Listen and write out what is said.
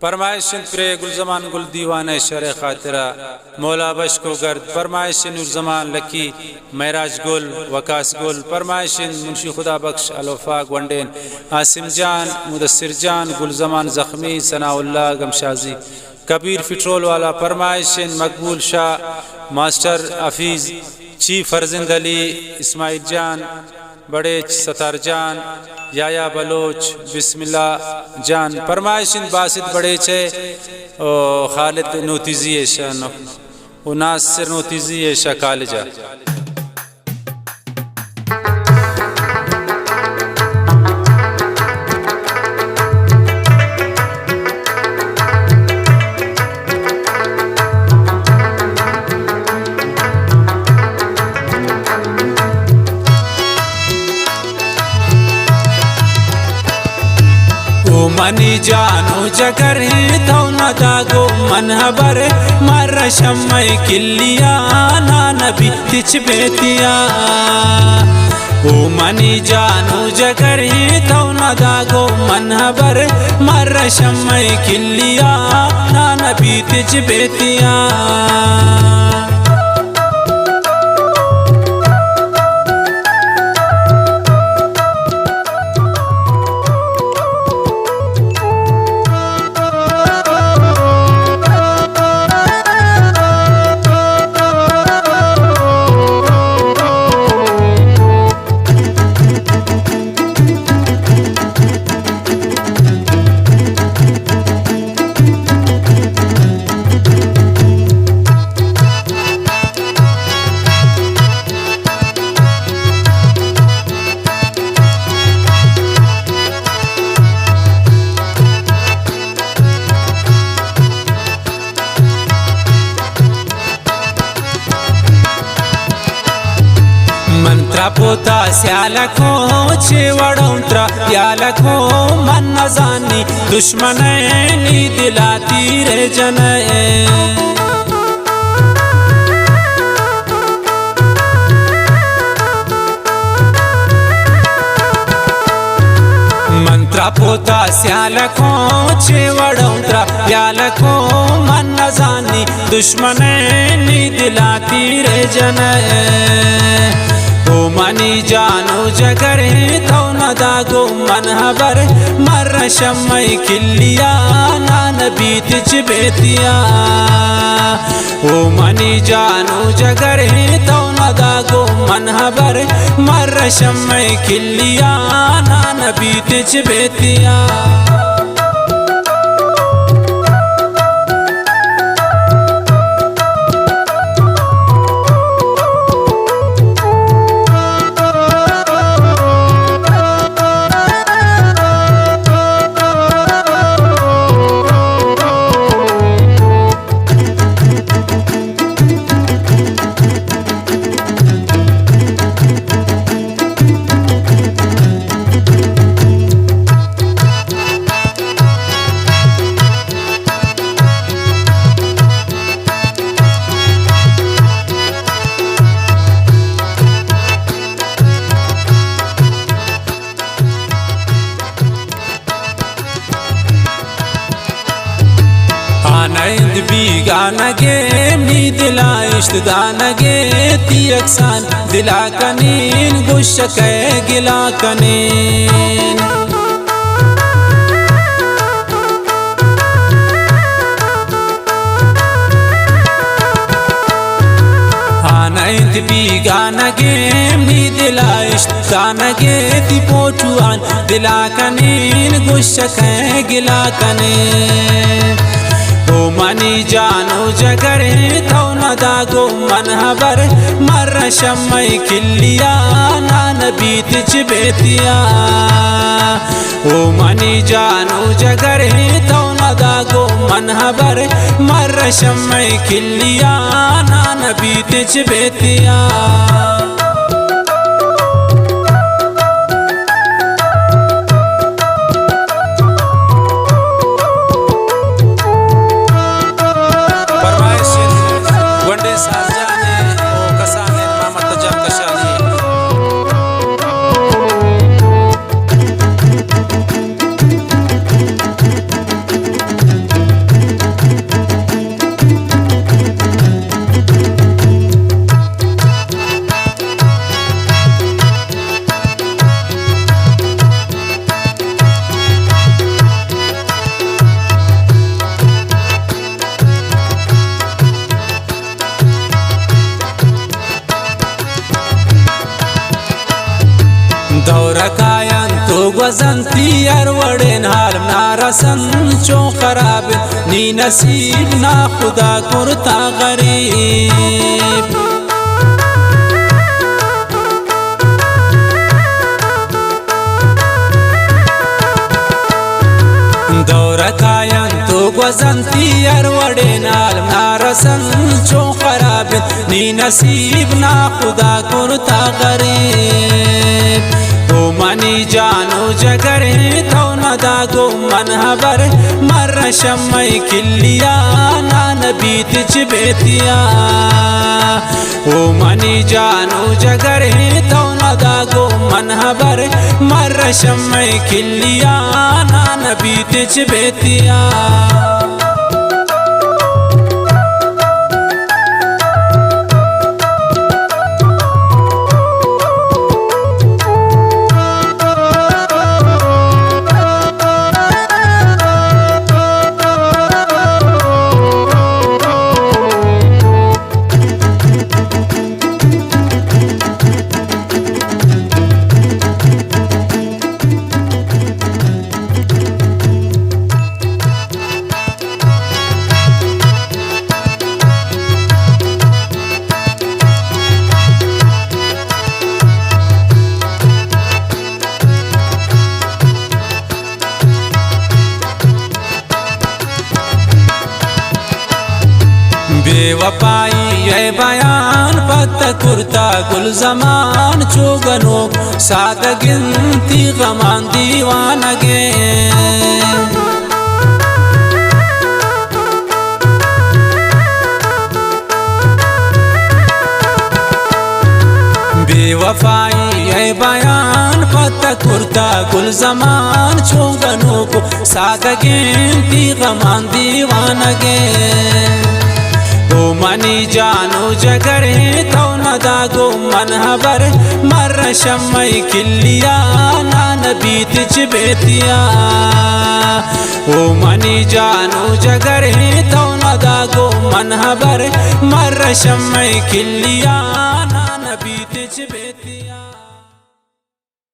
फरमाइश प्रे गुलजमान गुल दीवान शर खातिरा मौला बश को गर्द फरमाइश नुरजमान लकी महराज गुल वकास गुल फरमाइश मुंशी खुदा बख्श अलवफा वंडेन आसिम जान मुदस्सिर जान गुलजमान जख्मी सनाउल्ला गमशाजी कबीर फिट्रोल वाला फरमाइश मकबूल शाह मास्टर हफीज़ चीफ फरजिंद अली इस्माइल जान बड़े सतार जान याया बलोच बिस्मिल्लाह जान फरमाइशिन बासित बड़े छे खालिद नोतिजी शान व नासिर नोतिजी शा कालजा मनी जानो जगर तो न दागो मन हबर मर शम्मय किल्लिया ना नबी तिच बेतिया ओ मनी जानो जगर तो न दागो मन हबर मर शम्मय किल्लिया ना नबी तिच बेतिया पोता स्यालको छेवड़ौंत्रा प्यालको मन न जानी दुश्मन नी दिलाती रे जने मंत्रा पोता स्यालको छेवड़ौंत्रा प्यालको मन न जानी दुश्मन नी दिलाती रे जने ओ मनी जानो जगर तो न दागो मन हबर मर शम्मय किल्लिया ना नबी तिच बेतिया ओ मनी जानो जगर तो न दागो मन हबर मर शम्मय किल्लिया ना नबी तिच बेतिया आनंद भी गानगे मी दिला इश्त दानगे ती अक्सान दिला कनीन गुशक गिला कनीन आनंद भी गानगे मी दिला इश्त दानगे ती पोचुआन दिला कनीन गुशक गिला कनीन ओ मनी जानो जगर तो न दागो मन हबर मर शम्मय किल्लिया ना नबी तिच बेतिया ओ मनी जानो जगर तो न दागो मन हबर मर शम्मय किल्लिया ना नबी तिच बेतिया गजंती अरवड़ेन हाल नारसन चो खराब नी नसीब ना खुदा कुरता गरीब दौरकायन तो गजंती अरवड़ेन हाल नारसन चो खराब नी नसीब ना खुदा कुरता गरीब तो मनी जानो जगरे तो न दागो मन हबर मर शम्मई किल्लिया ना नबी तिच बेतिया ओ मनी जानो जगरे तो न दागो मन हबर मर शम्मई किल्लिया ना नबी तिच बेतिया बेवफाई ये बयान पत कुर्ता गुल जमान चोगनो साद गिनती गमान दीवानगे बेवफाई ये बयान पत कुर्ता गुल जमान चोगनो को साद गिनती गमान दीवानगे ओ मनी जानो जगरे तो न दागो मन हबर मर शम्मई किल्लिया ना नबी तिच बेतिया ओ मनी जानो जगरे तो न दागो मन हबर मर शम्मई किल्लिया ना नबी तिच बेतिया।